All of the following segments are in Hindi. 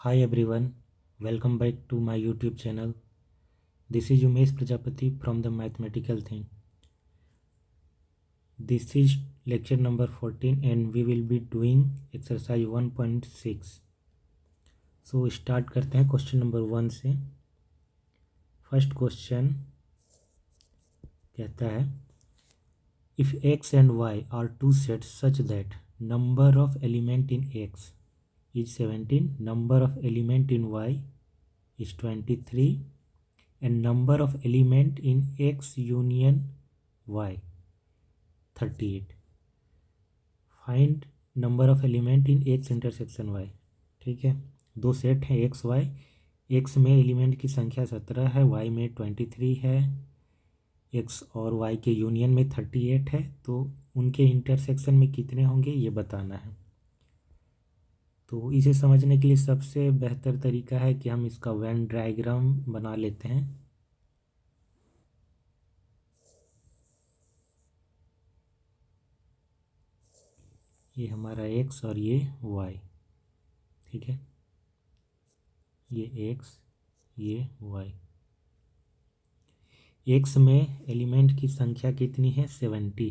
Hi everyone, welcome back to my YouTube channel. This is Umesh Prajapati from the Mathematical Thing. This is lecture number 14 and we will be doing exercise 1.6. So start करते हैं क्वेश्चन नंबर 1 से. फर्स्ट क्वेश्चन कहता है if x and y are two sets such that number of element in x is 17, number of element in y is 23 and number of element in x union y 38. Find number of element in x intersection y. ठीक है, दो सेट हैं एक्स वाई. एक्स में एलिमेंट की संख्या 17 है, वाई में 23 है, एक्स और वाई के यूनियन में 38 है. तो उनके इंटरसेक्शन में कितने होंगे ये बताना है. तो इसे समझने के लिए सबसे बेहतर तरीका है कि हम इसका वेन डायग्राम बना लेते हैं. ये हमारा एक्स और ये वाई. ठीक है, ये एक्स ये वाई. एक्स में एलिमेंट की संख्या कितनी है? 70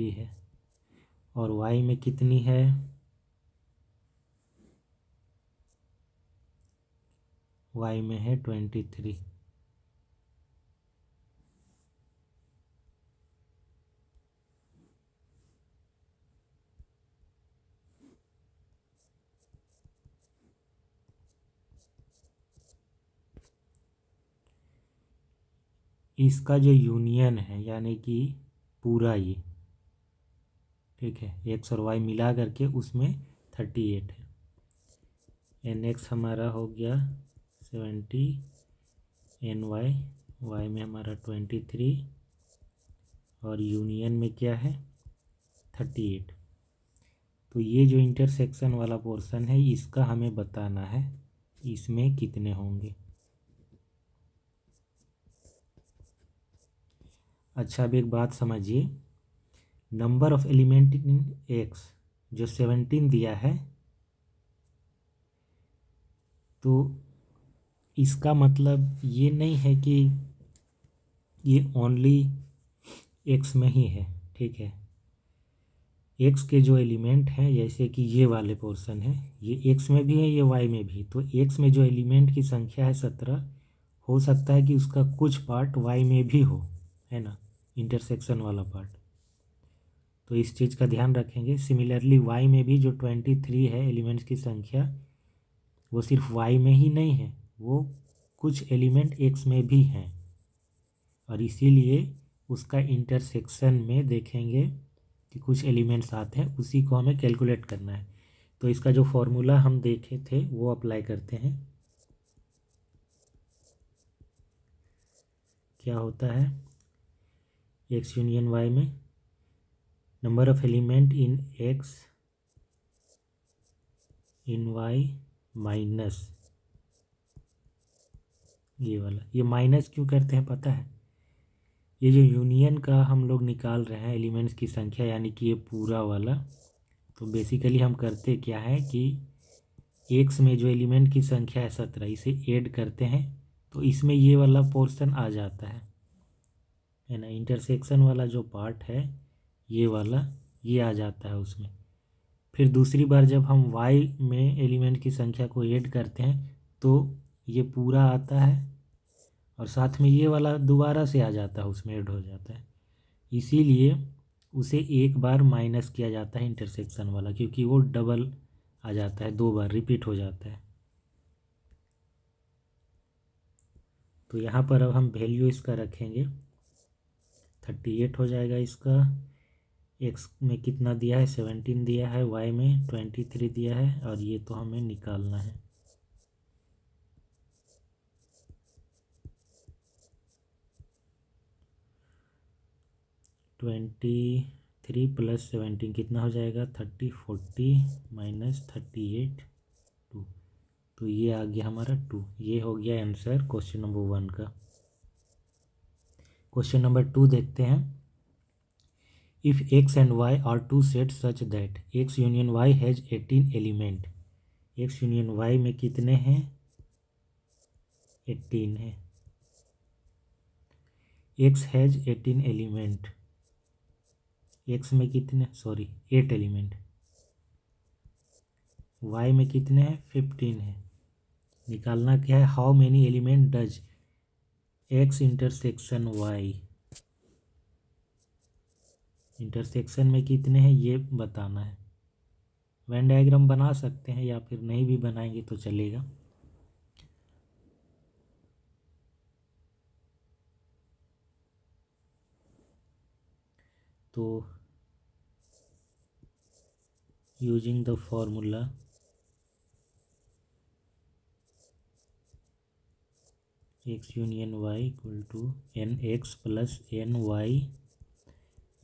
है. और वाई में कितनी है? वाई में है 23. इसका जो यूनियन है यानी कि पूरा ये, ठीक है, एक्स और वाई मिला करके उसमें 38 है. एन एक्स हमारा हो गया 70, एन वाई वाई में हमारा 23 और यूनियन में क्या है? 38. तो ये जो इंटरसेक्शन वाला पोर्शन है इसका हमें बताना है इसमें कितने होंगे. अच्छा, अब एक बात समझिए, number of element in x जो 17 दिया है, तो इसका मतलब ये नहीं है कि ये ओनली एक्स में ही है. ठीक है, एक्स के जो एलिमेंट हैं जैसे कि ये वाले पोर्शन है, ये एक्स में भी है ये वाई में भी. तो एक्स में जो एलिमेंट की संख्या है 17, हो सकता है कि उसका कुछ पार्ट वाई में भी हो, है ना, इंटरसेक्शन वाला पार्ट. तो इस चीज़ का ध्यान रखेंगे. सिमिलरली वाई में भी जो 23 है एलिमेंट्स की संख्या, वो सिर्फ वाई में ही नहीं है, वो कुछ एलिमेंट एक्स में भी हैं और इसीलिए उसका इंटरसेक्शन में देखेंगे कि कुछ एलिमेंट्स आते हैं, उसी को हमें कैलकुलेट करना है. तो इसका जो फॉर्मूला हम देखे थे वो अप्लाई करते हैं. क्या होता है? एक्स यूनियन वाई में number of element in x in y minus ये वाला. ये माइनस क्यों करते हैं पता है? ये जो यूनियन का हम लोग निकाल रहे हैं एलिमेंट्स की संख्या यानी कि ये पूरा वाला, तो बेसिकली हम करते क्या है कि एक्स में जो एलिमेंट की संख्या है 17 इसे ऐड करते हैं तो इसमें ये वाला पोर्शन आ जाता है ना, इंटरसेक्शन वाला जो पार्ट है ये वाला, ये आ जाता है उसमें. फिर दूसरी बार जब हम वाई में एलिमेंट की संख्या को ऐड करते हैं तो ये पूरा आता है और साथ में ये वाला दोबारा से आ जाता है, उसमें ऐड हो जाता है. इसीलिए उसे एक बार माइनस किया जाता है इंटरसेक्शन वाला, क्योंकि वो डबल आ जाता है, दो बार रिपीट हो जाता है. तो यहाँ पर अब हम वैल्यू इसका रखेंगे, 38 हो जाएगा इसका. एक्स में कितना दिया है? 17 दिया है, वाई में 23 दिया है और ये तो हमें निकालना है. ट्वेंटी 3 + 17 कितना हो जाएगा? 30, 40 माइनस 38 2. तो ये आ गया हमारा 2. ये हो गया आंसर क्वेश्चन नंबर 1 का. क्वेश्चन नंबर 2 देखते हैं. If x and y are two sets such that x union y has 18 element, x union y में कितने हैं? 18 है। x हैज 18 एलिमेंट, x में कितने, सॉरी 8 एलिमेंट, y में कितने हैं? 15 है। निकालना क्या है? How many element does x intersection y, intersection में कितने हैं ये बताना है। वेन डायग्राम बना सकते हैं या फिर नहीं भी बनाएंगे तो चलेगा। तो using the formula x union y equal to n x plus n y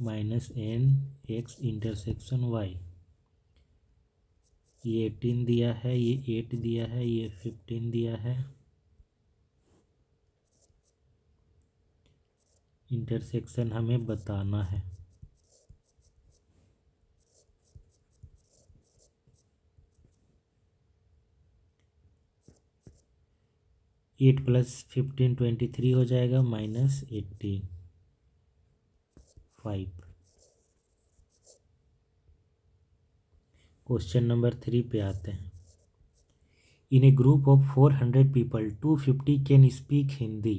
minus n x intersection y, ये 18 दिया है, ये 8 दिया है, ये 15 दिया है। इंटरसेक्शन हमें बताना है। एट प्लस 15 23 हो जाएगा, माइनस 18 5। क्वेश्चन नंबर 3 पे आते हैं। In a group of 400 people 250 can speak Hindi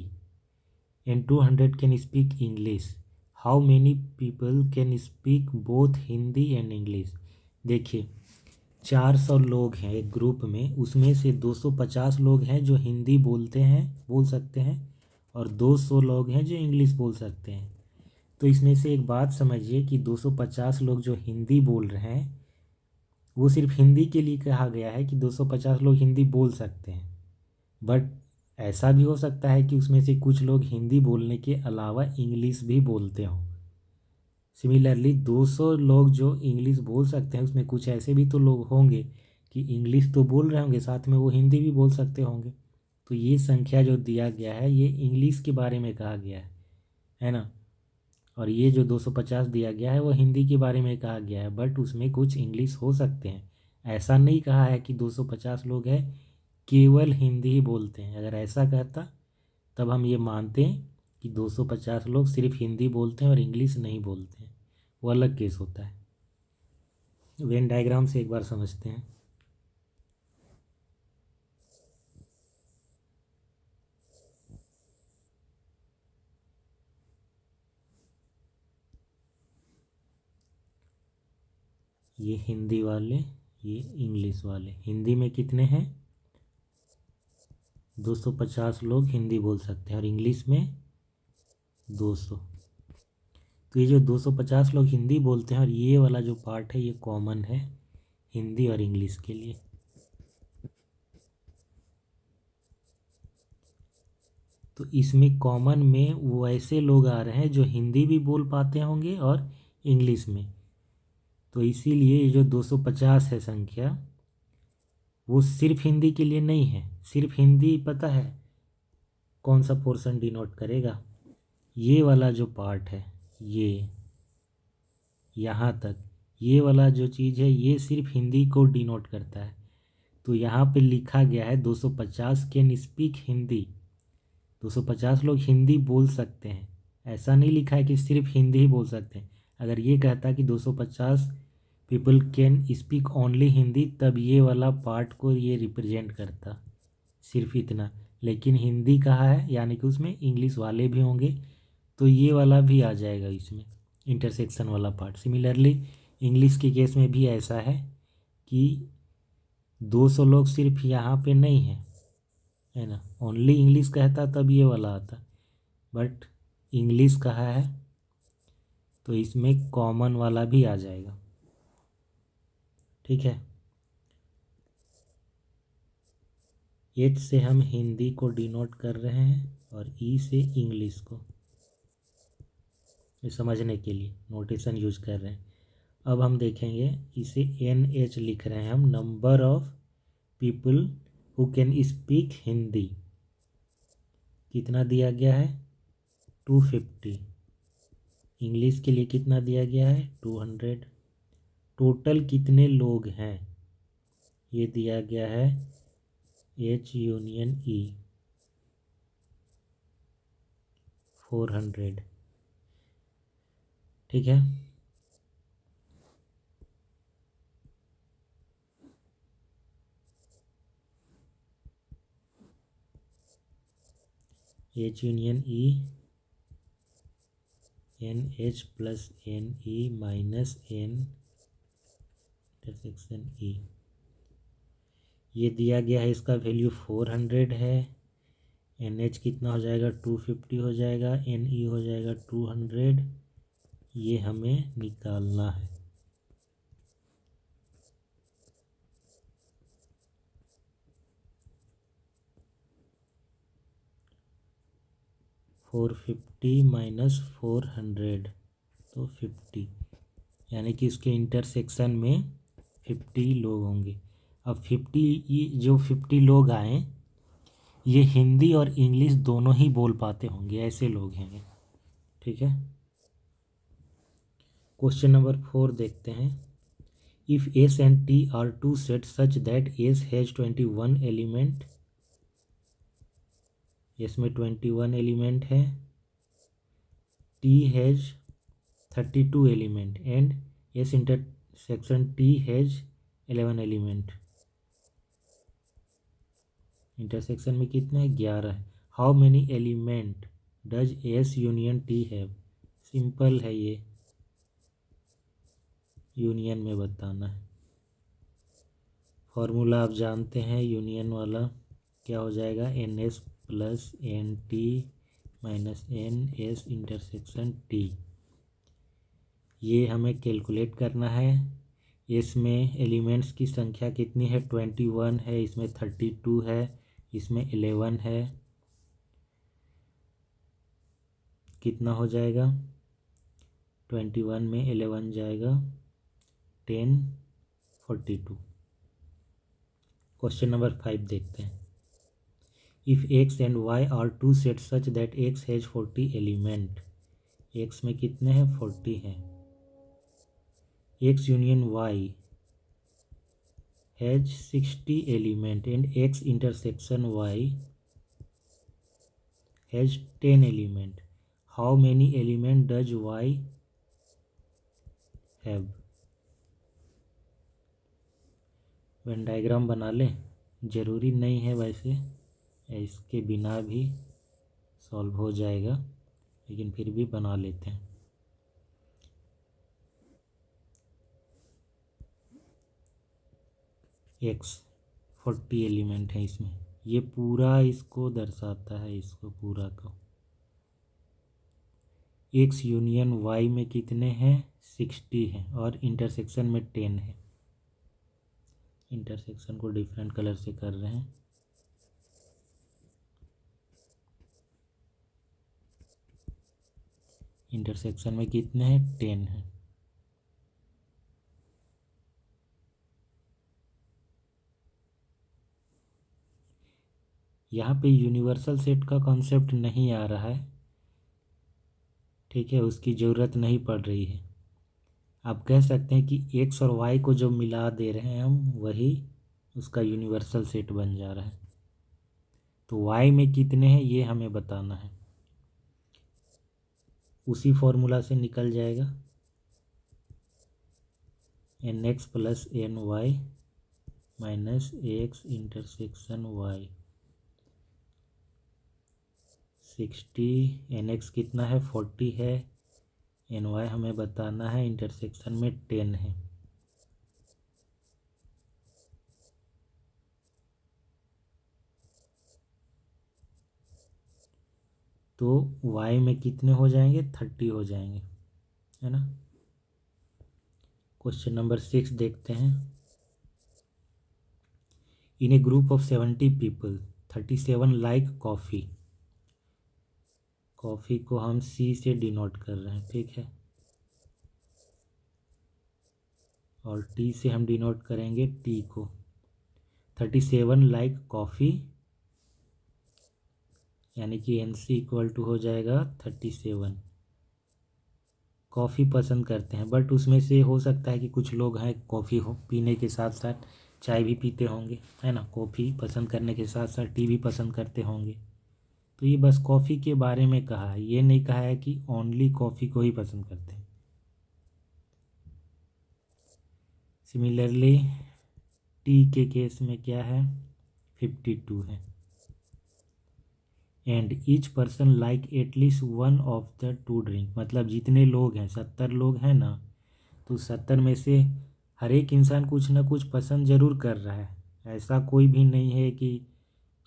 and 200 can speak English, how many people can speak both Hindi and English. देखिए 400 लोग हैं एक ग्रुप में, उसमें से 250 लोग हैं जो हिंदी बोल सकते हैं और 200 लोग हैं जो इंग्लिश बोल सकते हैं। तो इसमें से एक बात समझिए कि 250 लोग जो हिंदी बोल रहे हैं वो सिर्फ हिंदी के लिए कहा गया है कि 250 लोग हिंदी बोल सकते हैं, बट ऐसा भी हो सकता है कि उसमें से कुछ लोग हिंदी बोलने के अलावा इंग्लिश भी बोलते हों। सिमिलरली 200 लोग जो इंग्लिश बोल सकते हैं उसमें कुछ ऐसे भी तो लोग होंगे कि इंग्लिश तो बोल रहे होंगे, साथ में वो हिंदी भी बोल सकते होंगे। तो ये संख्या जो दिया गया है ये इंग्लिश के बारे में कहा गया है ना। और ये जो 250 दिया गया है वो हिंदी के बारे में कहा गया है, बट उसमें कुछ इंग्लिश हो सकते हैं। ऐसा नहीं कहा है कि 250 लोग हैं केवल हिंदी ही बोलते हैं। अगर ऐसा कहता तब हम ये मानते हैं कि 250 लोग सिर्फ हिंदी बोलते हैं और इंग्लिश नहीं बोलते हैं, वो अलग केस होता है। वेन डायग्राम से एक बार समझते हैं। ये हिंदी वाले, ये इंग्लिश वाले। हिंदी में कितने हैं? 250 लोग हिंदी बोल सकते हैं और इंग्लिश में 200। तो ये जो 250 लोग हिंदी बोलते हैं और ये वाला जो पार्ट है ये कॉमन है हिंदी और इंग्लिश के लिए। तो इसमें कॉमन में वो ऐसे लोग आ रहे हैं जो हिंदी भी बोल पाते होंगे और इंग्लिश में। तो इसीलिए ये जो 250 है संख्या वो सिर्फ हिंदी के लिए नहीं है। सिर्फ हिंदी पता है कौन सा पोर्शन डिनोट करेगा? ये वाला जो पार्ट है, ये यहाँ तक ये वाला जो चीज़ है ये सिर्फ हिंदी को डिनोट करता है। तो यहाँ पे लिखा गया है 250 कैन स्पीक हिंदी, 250 लोग हिंदी बोल सकते हैं। ऐसा नहीं लिखा है कि सिर्फ हिंदी ही बोल सकते हैं। अगर ये कहता कि 250 people can speak only Hindi तब ये वाला पार्ट को ये रिप्रेजेंट करता, सिर्फ इतना। लेकिन हिंदी कहा है यानी कि उसमें इंग्लिश वाले भी होंगे, तो ये वाला भी आ जाएगा इसमें, इंटरसेक्शन वाला पार्ट। सिमिलरली इंग्लिश के केस में भी ऐसा है कि 200 लोग सिर्फ यहाँ पे नहीं हैं, है ना। ओनली इंग्लिश कहता तब ये वाला आता, बट इंग्लिश कहा है तो इसमें कॉमन वाला भी आ जाएगा। ठीक है। एच से हम हिंदी को डिनोट कर रहे हैं और ई से इंग्लिश को, ये समझने के लिए नोटेशन यूज कर रहे हैं। अब हम देखेंगे इसे NH लिख रहे हैं हम, number of people who can speak Hindi. कितना दिया गया है? 250। इंग्लिश के लिए कितना दिया गया है 200। टोटल कितने लोग हैं ये दिया गया है H यूनियन E 400। ठीक है। H union E NH plus NE minus N intersection E, ये दिया गया है। इसका वैल्यू 400 है। NH कितना हो जाएगा 250 हो जाएगा। NE हो जाएगा 200। ये हमें निकालना है। -450 -400 तो 50, यानी कि इसके इंटरसेक्शन में 50 लोग होंगे। अब 50, ये जो 50 लोग आए ये हिंदी और इंग्लिश दोनों ही बोल पाते होंगे, ऐसे लोग हैं। ठीक है। क्वेश्चन नंबर 4 देखते हैं। If S and T are two sets such that S has 21 element, इसमें 21 एलिमेंट है, T has 32 element and S intersection T has 11 element. Intersection में कितने हैं 11 है। How many element does S union T have. Simple है, ये यूनियन में बताना है। फॉर्मूला आप जानते हैं यूनियन वाला, क्या हो जाएगा NS plus NT minus NS intersection T। ये हमें कैलकुलेट करना है। इसमें एलिमेंट्स की संख्या कितनी है 21 है, इसमें 32 है, इसमें 11 है। कितना हो जाएगा 21 में 11 जाएगा 10, 42। क्वेश्चन नंबर 5 देखते हैं। If X and Y are two set such that X has 40 element. X में कितने हैं 40 हैं। X union Y has 60 element and X intersection Y has 10 element. How many element does Y have. Venn diagram बना लें, ज़रूरी नहीं है वैसे, इसके बिना भी सॉल्व हो जाएगा, लेकिन फिर भी बना लेते हैं। X 40 एलिमेंट है इसमें, ये पूरा इसको दर्शाता है, इसको पूरा को। X यूनियन Y में कितने हैं 60 हैं और इंटरसेक्शन में 10 है। इंटरसेक्शन को डिफरेंट कलर से कर रहे हैं। इंटरसेक्शन में कितने हैं 10 है। यहाँ पे यूनिवर्सल सेट का कॉन्सेप्ट नहीं आ रहा है, ठीक है, उसकी ज़रूरत नहीं पड़ रही है। आप कह सकते हैं कि X और Y को जो मिला दे रहे हैं हम, वही उसका यूनिवर्सल सेट बन जा रहा है। तो Y में कितने हैं ये हमें बताना है, उसी फॉर्मूला से निकल जाएगा NX plus NY minus AX intersection Y। 60, NX कितना है 40 है, NY हमें बताना है, इंटरसेक्शन में 10 है। तो Y में कितने हो जाएंगे 30 हो जाएंगे, है ना। क्वेश्चन नंबर 6 देखते हैं। In a group of 70 people 37 like coffee. Coffee को हम C से डिनोट कर रहे हैं, ठीक है, और T से हम डिनोट करेंगे T को। 37 लाइक कॉफ़ी, यानी कि NC इक्वल टू हो जाएगा 37। कॉफ़ी पसंद करते हैं, बट उसमें से हो सकता है कि कुछ लोग हैं कॉफ़ी हो पीने के साथ साथ चाय भी पीते होंगे, है ना। कॉफ़ी पसंद करने के साथ साथ टी भी पसंद करते होंगे। तो ये बस कॉफ़ी के बारे में कहा है, ये नहीं कहा है कि ओनली कॉफ़ी को ही पसंद करते हैं। सिमिलरली टी के केस में क्या है, 52 है। And each person like at least one of the two drink, मतलब जितने लोग हैं 70 लोग हैं ना, तो 70 में से हर एक इंसान कुछ ना कुछ पसंद ज़रूर कर रहा है। ऐसा कोई भी नहीं है कि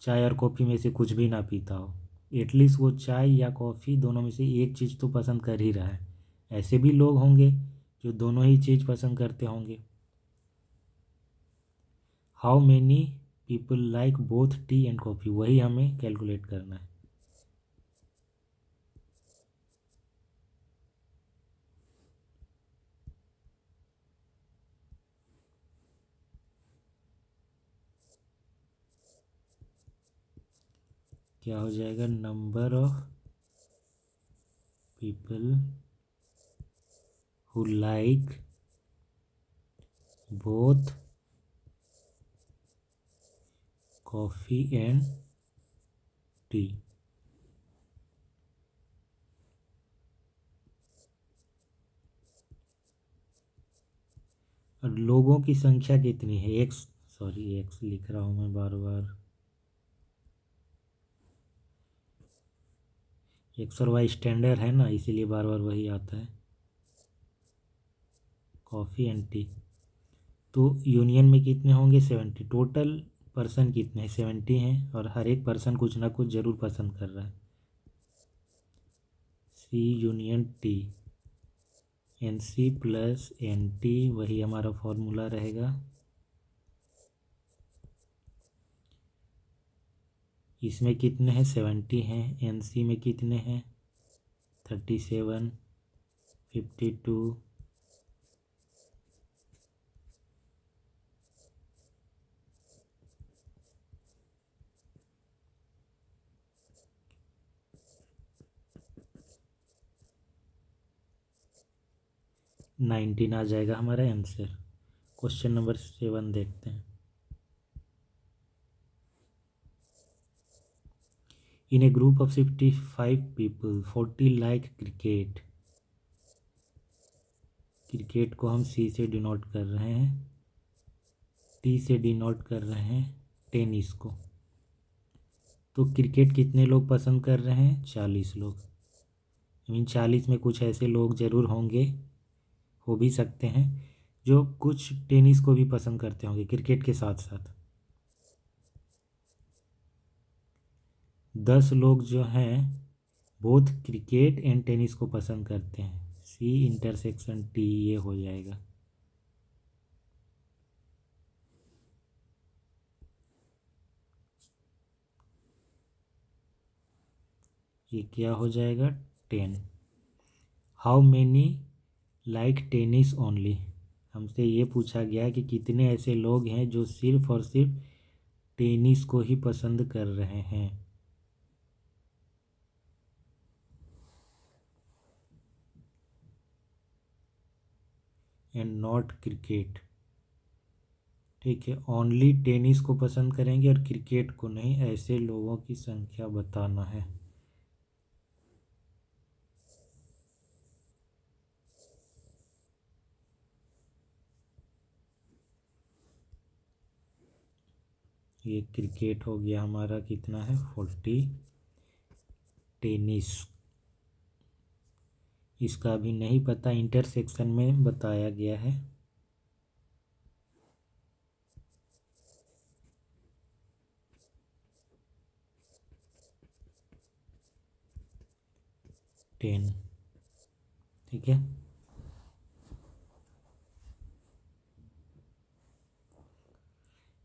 चाय और कॉफ़ी में से कुछ भी ना पीता हो। एटलीस्ट वो चाय या कॉफ़ी दोनों में से एक चीज़ तो पसंद कर ही रहा है। ऐसे भी लोग होंगे जो दोनों ही चीज़ पसंद करते होंगे। How many people like both T and coffee, वही हमें कैलकुलेट करना है। क्या हो जाएगा, number of people who like both coffee and T. और लोगों की संख्या कितनी है, एक्स, सॉरी एक्स लिख रहा हूँ मैं बार बार, एक्स और वाई स्टैंडर्ड है ना, इसीलिए बार बार वही आता है, कॉफ़ी एंड टी। तो यूनियन में कितने होंगे, 70। टोटल पर्सन कितने हैं, 70 हैं, और हर एक पर्सन कुछ ना कुछ ज़रूर पसंद कर रहा है। C union T, N C plus N T, वही हमारा फॉर्मूला रहेगा। इसमें कितने हैं, 70 हैं। एन सी में कितने हैं, 37, 52, 19 आ जाएगा हमारा आंसर। क्वेश्चन नंबर 7 देखते हैं। In a group of 65 people 40 like cricket. Cricket को हम सी से डिनोट कर रहे हैं, टी से डिनोट कर रहे हैं टेनिस को। तो क्रिकेट कितने लोग पसंद कर रहे हैं, 40 लोग। मीन 40 में कुछ ऐसे लोग ज़रूर होंगे, हो भी सकते हैं, जो कुछ टेनिस को भी पसंद करते होंगे क्रिकेट के साथ साथ। 10 लोग जो हैं बोथ क्रिकेट एंड टेनिस को पसंद करते हैं, सी इंटरसेक्शन टी ये हो जाएगा। ये क्या हो जाएगा, 10। How many like tennis only, हमसे ये पूछा गया कि कितने ऐसे लोग हैं जो सिर्फ और सिर्फ टेनिस को ही पसंद कर रहे हैं। एंड नॉट क्रिकेट, ठीक है, ओनली टेनिस को पसंद करेंगे और क्रिकेट को नहीं, ऐसे लोगों की संख्या बताना है। ये क्रिकेट हो गया हमारा, कितना है 40, टेनिस इसका अभी नहीं पता, इंटरसेक्शन में बताया गया है। टेन, ठीक है।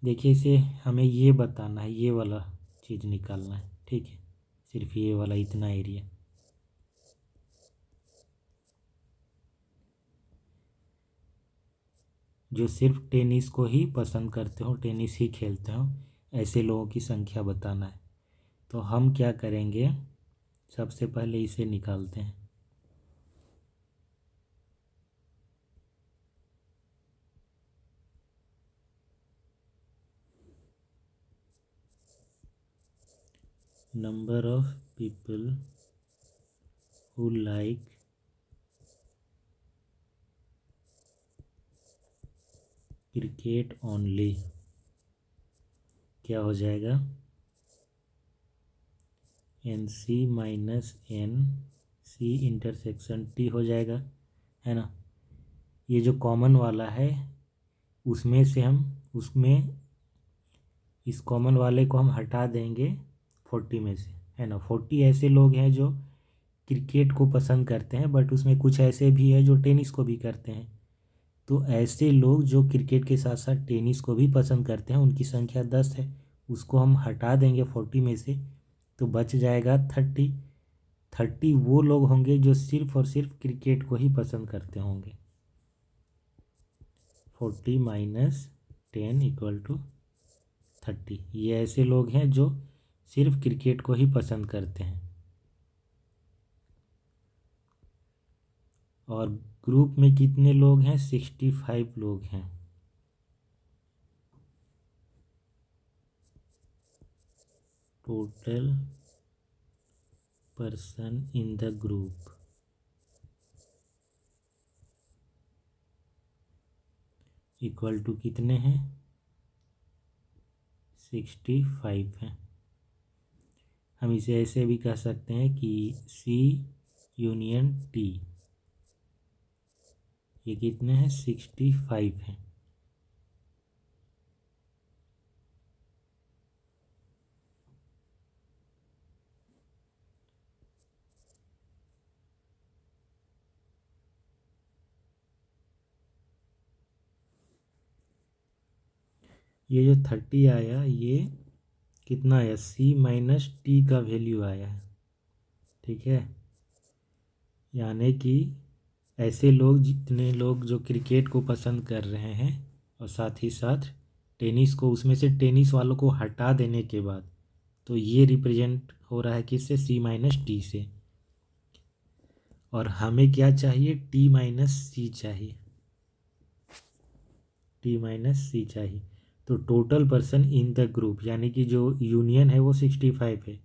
देखिए इसे हमें ये बताना है, ये वाला चीज़ निकालना है, ठीक है, सिर्फ ये वाला इतना एरिया। जो सिर्फ टेनिस को ही पसंद करते हो, टेनिस ही खेलते हो, ऐसे लोगों की संख्या बताना है। तो हम क्या करेंगे, सबसे पहले इसे निकालते हैं। Number of people who like cricket only, क्या हो जाएगा, n c minus n c intersection t हो जाएगा, है ना। ये जो कॉमन वाला है उसमें से हम उसमें इस कॉमन वाले को हम हटा देंगे 40 में से, है ना। 40 ऐसे लोग हैं जो क्रिकेट को पसंद करते हैं, बट उसमें कुछ ऐसे भी है जो टेनिस को भी करते हैं। तो ऐसे लोग जो क्रिकेट के साथ साथ टेनिस को भी पसंद करते हैं उनकी संख्या 10 है, उसको हम हटा देंगे 40 में से, तो बच जाएगा 30। 30 वो लोग होंगे जो सिर्फ और सिर्फ क्रिकेट को ही पसंद करते होंगे। 40 माइनस 10 इक्वल टू 30। ये ऐसे लोग हैं जो सिर्फ क्रिकेट को ही पसंद करते हैं। और ग्रुप में कितने लोग हैं, 65 लोग हैं। Total person in the group equal to कितने हैं, 65 हैं। हम इसे ऐसे भी कह सकते हैं कि सी यूनियन टी, ये कितने हैं, 65 हैं। ये जो 30 आया ये कितना आया, सी माइनस टी का वैल्यू आया है, ठीक है। यानी कि ऐसे लोग, जितने लोग जो क्रिकेट को पसंद कर रहे हैं और साथ ही साथ टेनिस को, उसमें से टेनिस वालों को हटा देने के बाद, तो ये रिप्रेजेंट हो रहा है किससे, सी माइनस टी से। और हमें क्या चाहिए, टी माइनस सी चाहिए, टी माइनस सी चाहिए। तो total person in the group, यानी कि जो यूनियन है वो 65 है,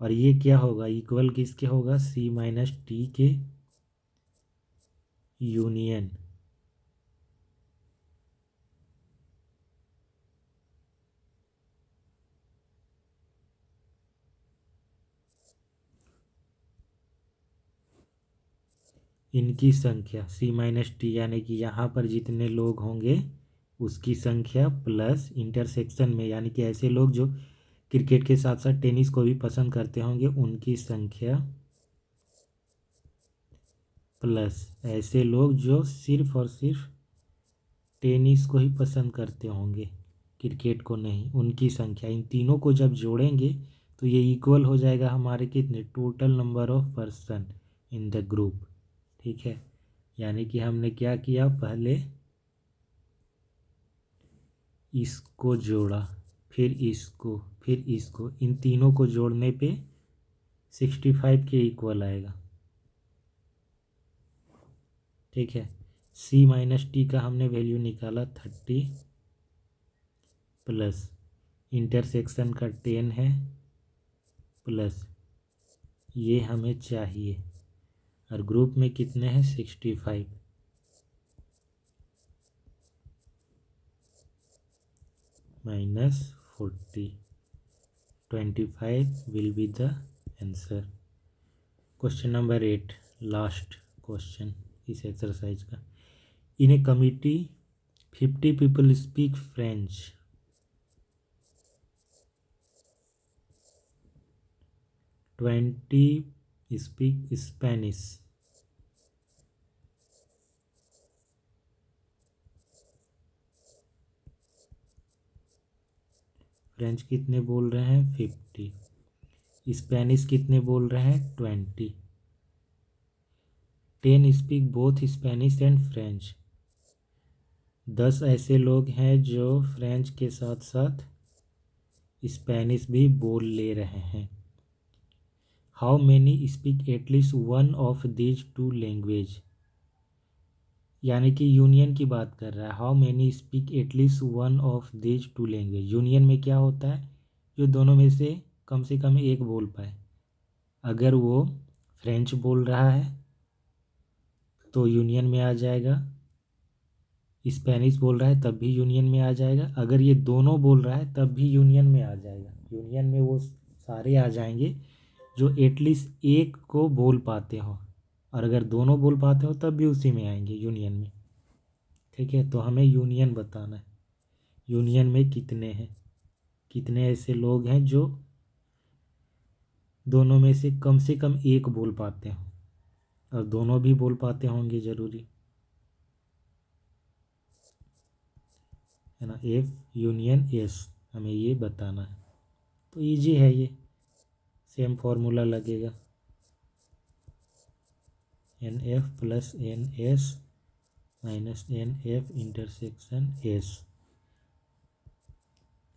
और ये क्या होगा, इक्वल किसके होगा, सी माइनस टी के यूनियन। इनकी संख्या सी माइनस टी, यानी कि यहाँ पर जितने लोग होंगे उसकी संख्या प्लस इंटरसेक्शन में, यानी कि ऐसे लोग जो क्रिकेट के साथ साथ टेनिस को भी पसंद करते होंगे उनकी संख्या, प्लस ऐसे लोग जो सिर्फ और सिर्फ टेनिस को ही पसंद करते होंगे, क्रिकेट को नहीं, उनकी संख्या। इन तीनों को जब जोड़ेंगे तो ये इक्वल हो जाएगा हमारे कितने, total number of person in the group, ठीक है। यानी कि हमने क्या किया, पहले इसको जोड़ा, फिर इसको, फिर इसको, इन तीनों को जोड़ने पे 65 के इक्वल आएगा, ठीक है। सी माइनस टी का हमने वैल्यू निकाला 30, प्लस इंटरसेक्शन का 10 है, प्लस ये हमें चाहिए, और ग्रुप में कितने हैं, 65, minus 40, 25 will be the answer. Question number 8, last question इस एक्सरसाइज का। In a committee 50 people speak French, 20 speak Spanish. French कितने बोल रहे हैं, 50। स्पेनिश कितने बोल रहे हैं, 20। 10 speak both Spanish and French. 10 ऐसे लोग हैं जो फ्रेंच के साथ साथ स्पेनिश भी बोल ले रहे हैं। How many speak at least one of these two language, यानी कि यूनियन की बात कर रहा है। How many speak at least one of these two language, union में क्या होता है, जो दोनों में से कम से कम एक बोल पाए। अगर वो फ्रेंच बोल रहा है तो यूनियन में आ जाएगा, स्पेनिश बोल रहा है तब भी यूनियन में आ जाएगा, अगर ये दोनों बोल रहा है तब भी यूनियन में आ जाएगा। यूनियन में वो सारे आ जाएंगे जो एटलीस्ट एक को बोल पाते हो, और अगर दोनों बोल पाते हो तब भी उसी में आएंगे यूनियन में। ठीक है, तो हमें यूनियन बताना है। यूनियन में कितने हैं, कितने ऐसे लोग हैं जो दोनों में से कम एक बोल पाते हो, और दोनों भी बोल पाते होंगे ज़रूरी है ना। एफ यूनियन एस, हमें ये बताना है। तो इजी है ये, सेम फॉर्मूला लगेगा, n f plus n s minus n f intersection s.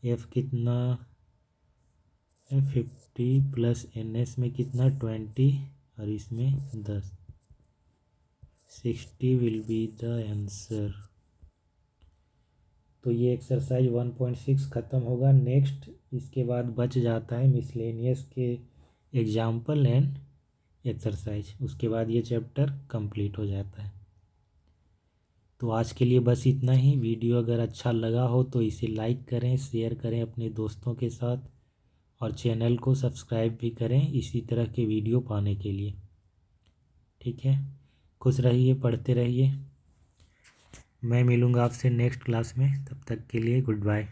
F कितना है 50 प्लस एन एस में कितना 20 और इसमें 10, 60 विल बी द आंसर। तो ये एक्सरसाइज 1.6 ख़त्म होगा। नेक्स्ट इसके बाद बच जाता है मिसलेनियस के एग्जाम्पल एंड एक्सरसाइज, उसके बाद ये चैप्टर कंप्लीट हो जाता है। तो आज के लिए बस इतना ही। वीडियो अगर अच्छा लगा हो तो इसे लाइक करें, शेयर करें अपने दोस्तों के साथ, और चैनल को सब्सक्राइब भी करें इसी तरह के वीडियो पाने के लिए। ठीक है, खुश रहिए, पढ़ते रहिए। मैं मिलूँगा आपसे नेक्स्ट क्लास में, तब तक के लिए गुड बाय।